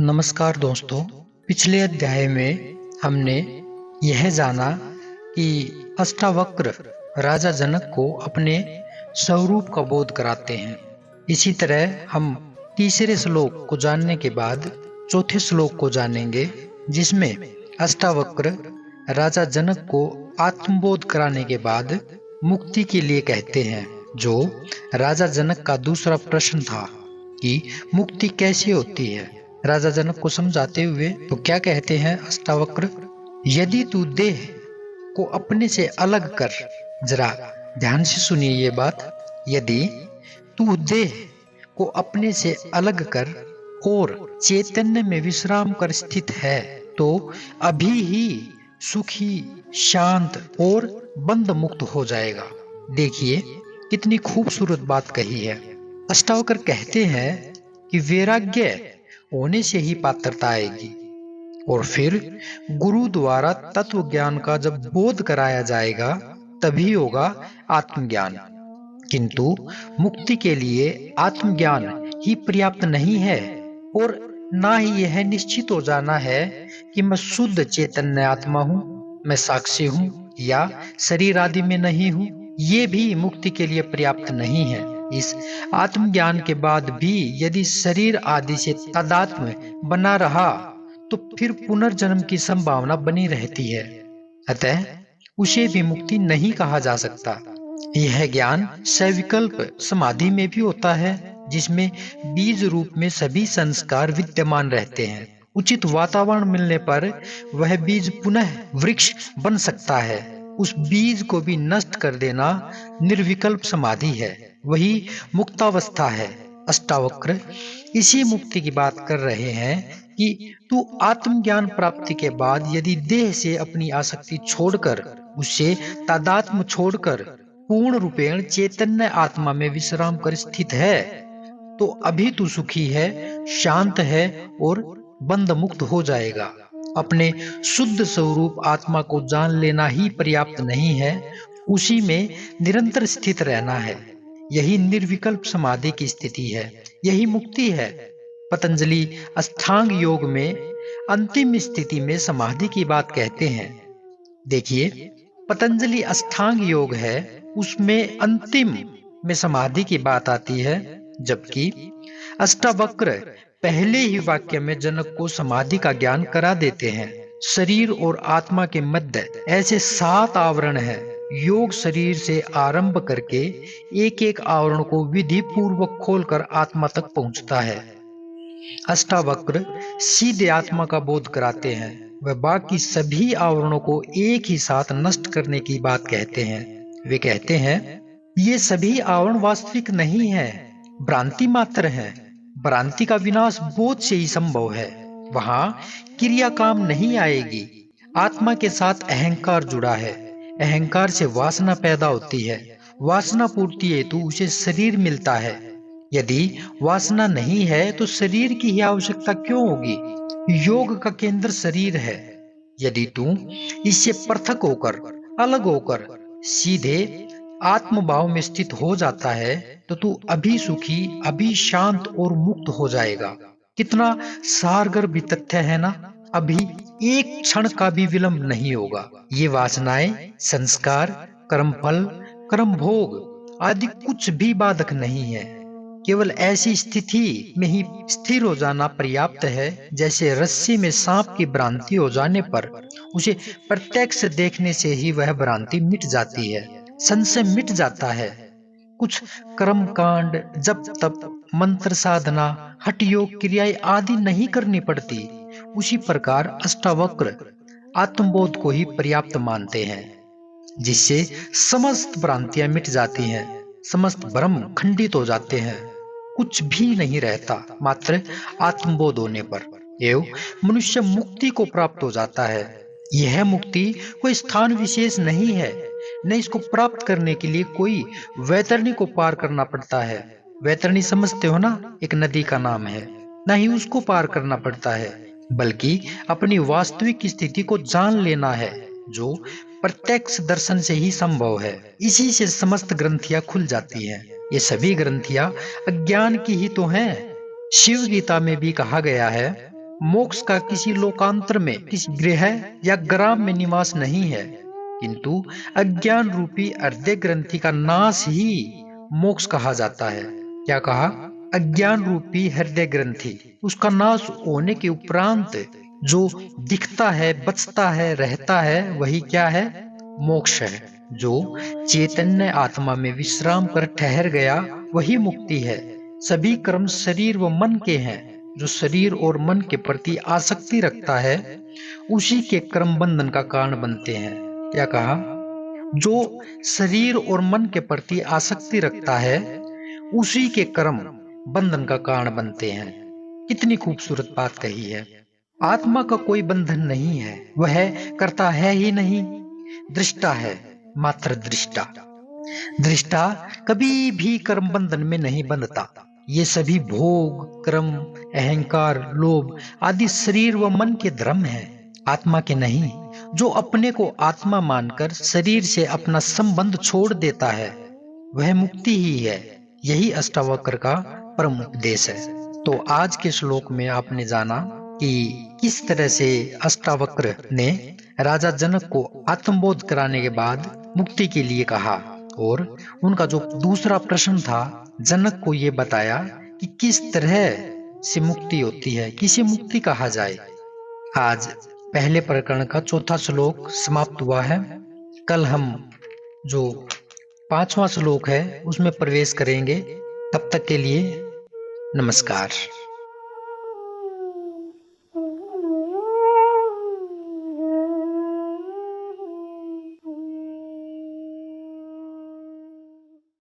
नमस्कार दोस्तों। पिछले अध्याय में हमने यह जाना कि अष्टावक्र राजा जनक को अपने स्वरूप का बोध कराते हैं। इसी तरह हम तीसरे श्लोक को जानने के बाद चौथे श्लोक को जानेंगे, जिसमें अष्टावक्र राजा जनक को आत्मबोध कराने के बाद मुक्ति के लिए कहते हैं। जो राजा जनक का दूसरा प्रश्न था कि मुक्ति कैसे होती है, राजा जनक को समझाते हुए तो क्या कहते हैं अष्टावक्र, यदि तू देह को अपने से अलग कर, जरा ध्यान से सुनिए ये बात, यदि तू देह को अपने से अलग कर और चैतन्य में विश्राम कर स्थित है तो अभी ही सुखी, शांत और बंध मुक्त हो जाएगा। देखिए कितनी खूबसूरत बात कही है। अष्टावक्र कहते हैं कि वैराग्य होने से ही पात्रता आएगी और फिर गुरु द्वारा तत्व ज्ञान का जब बोध कराया जाएगा तभी होगा आत्मज्ञान। किंतु मुक्ति के लिए आत्मज्ञान ही पर्याप्त नहीं है और ना ही यह निश्चित हो जाना है कि मैं शुद्ध चैतन्य आत्मा हूँ, मैं साक्षी हूँ या शरीर आदि में नहीं हूँ। ये भी मुक्ति के लिए पर्याप्त नहीं है। इस आत्मज्ञान के बाद भी यदि शरीर आदि से तादात्म्य बना रहा तो फिर पुनर्जन्म की संभावना बनी रहती है। अतः उसे भी मुक्ति नहीं कहा जा सकता। यह ज्ञान सविकल्प समाधि में भी होता है, जिसमें बीज रूप में सभी संस्कार विद्यमान रहते हैं। उचित वातावरण मिलने पर वह बीज पुनः वृक्ष बन सकता है। उस बीज को भी नष्ट कर देना निर्विकल्प समाधि है, वही मुक्तावस्था है। अष्टावक्र इसी मुक्ति की बात कर रहे हैं कि तू आत्मज्ञान प्राप्ति के बाद यदि देह से अपनी आसक्ति छोड़कर, उससे तादात्म्य छोड़कर पूर्ण रूपेण चैतन्य आत्मा में विश्राम कर स्थित है तो अभी तू सुखी है, शांत है और बंध मुक्त हो जाएगा। अपने शुद्ध स्वरूप आत्मा को जान लेना ही पर्याप्त नहीं है, उसी में निरंतर स्थित रहना है। यही निर्विकल्प समाधि की स्थिति है, यही मुक्ति है। पतंजलि अष्टांग योग में अंतिम स्थिति में समाधि की बात कहते हैं। देखिए पतंजलि अष्टांग योग है, उसमें अंतिम में समाधि की बात आती है, जबकि अष्टावक्र पहले ही वाक्य में जनक को समाधि का ज्ञान करा देते हैं। शरीर और आत्मा के मध्य ऐसे 7 आवरण हैं। योग शरीर से आरंभ करके एक एक आवरण को विधि पूर्वक खोलकर आत्मा तक पहुंचता है। अष्टावक्र सीधे आत्मा का बोध कराते हैं, वह बाकी सभी आवरणों को एक ही साथ नष्ट करने की बात कहते हैं। वे कहते हैं ये सभी आवरण वास्तविक नहीं है, भ्रांति मात्र है। भ्रांति का विनाश बोध से ही संभव है, वहां क्रिया काम नहीं आएगी। आत्मा के साथ अहंकार जुड़ा है, अहंकार से वासना पैदा होती है, वासना पूर्ति हेतु उसे शरीर मिलता है। यदि वासना नहीं है तो शरीर की ही आवश्यकता क्यों होगी। योग का केंद्र शरीर है। यदि तू इससे पृथक होकर, अलग होकर सीधे आत्मभाव में स्थित हो जाता है तो तू अभी सुखी, अभी शांत और मुक्त हो जाएगा। कितना सारगर्भ तथ्य है ना। अभी एक क्षण का भी विलंब नहीं होगा। ये वासनाएं, संस्कार, कर्मफल, कर्म भोग आदि कुछ भी बाधक नहीं है। केवल ऐसी स्थिति में ही स्थिर हो जाना पर्याप्त है, जैसे रस्सी में सांप की भ्रांति हो जाने पर उसे प्रत्यक्ष देखने से ही वह भ्रांति मिट जाती है, संशय मिट जाता है। कुछ कर्म कांड, जप तप, मंत्र साधना, हठ योग क्रियाएं आदि नहीं करनी पड़ती। उसी प्रकार अष्टावक्र आत्मबोध को ही पर्याप्त मानते हैं, जिससे समस्त भ्रांतियां मिट जाती हैं, समस्त भ्रम खंडित हो जाते हैं, कुछ भी नहीं रहता मात्र आत्मबोध होने पर। एवं मनुष्य मुक्ति को प्राप्त हो जाता है। यह मुक्ति कोई स्थान विशेष नहीं है, न इसको प्राप्त करने के लिए कोई वैतरणी को पार करना पड़ता है। वैतरणी समझते हो ना, एक नदी का नाम है। न ही उसको पार करना पड़ता है, बल्कि अपनी वास्तविक स्थिति को जान लेना है, जो प्रत्यक्ष दर्शन से ही संभव है। इसी से समस्त ग्रंथियां खुल जाती हैं। ये सभी ग्रंथियां अज्ञान की ही तो हैं। शिव गीता में भी कहा गया है, मोक्ष का किसी लोकांतर में, किसी गृह या ग्राम में निवास नहीं है, किंतु अज्ञान रूपी हृदय ग्रंथि का नाश ही मोक्ष कहा जाता है। क्या कहा? अज्ञान रूपी हृदय ग्रंथि, उसका नाश होने के उपरांत जो दिखता है, बचता है, रहता है, वही क्या है? मोक्ष है। जो चैतन्य आत्मा में विश्राम कर ठहर गया, वही मुक्ति है। सभी कर्म शरीर व मन के हैं। जो शरीर और मन के प्रति आसक्ति रखता है, उसी के कर्म बंधन का कारण बनते हैं। क्या कहा? जो शरीर और मन के प्रति आसक्ति रखता है, उसी के कर्म बंधन का कारण बनते हैं। कितनी खूबसूरत बात कही है। आत्मा का कोई बंधन नहीं है, वह करता है ही नहीं, दृष्टा है, मात्र दृष्टा। दृष्टा कभी भी कर्म बंधन में नहीं बंधता। ये सभी भोग, क्रम, अहंकार, लोभ आदि शरीर व मन के धर्म हैं, आत्मा के नहीं। जो अपने को आत्मा मानकर शरीर से अपना संबंध छोड़ देता है, वह मुक्ति ही है। यही अष्टावक्र का परम उपदेश है। तो आज के श्लोक में आपने जाना कि किस तरह से अष्टावक्र ने राजा जनक को आत्मबोध कराने के बाद मुक्ति के लिए कहा, और उनका जो दूसरा प्रश्न था, जनक को ये बताया कि किस तरह से मुक्ति होती है, किसे मुक्ति कहा जाए। आज पहले प्रकरण का चौथा श्लोक समाप्त हुआ है। कल हम जो पांचवा श्लोक है उसमें प्रवेश करेंगे। तब तक के लिए नमस्कार।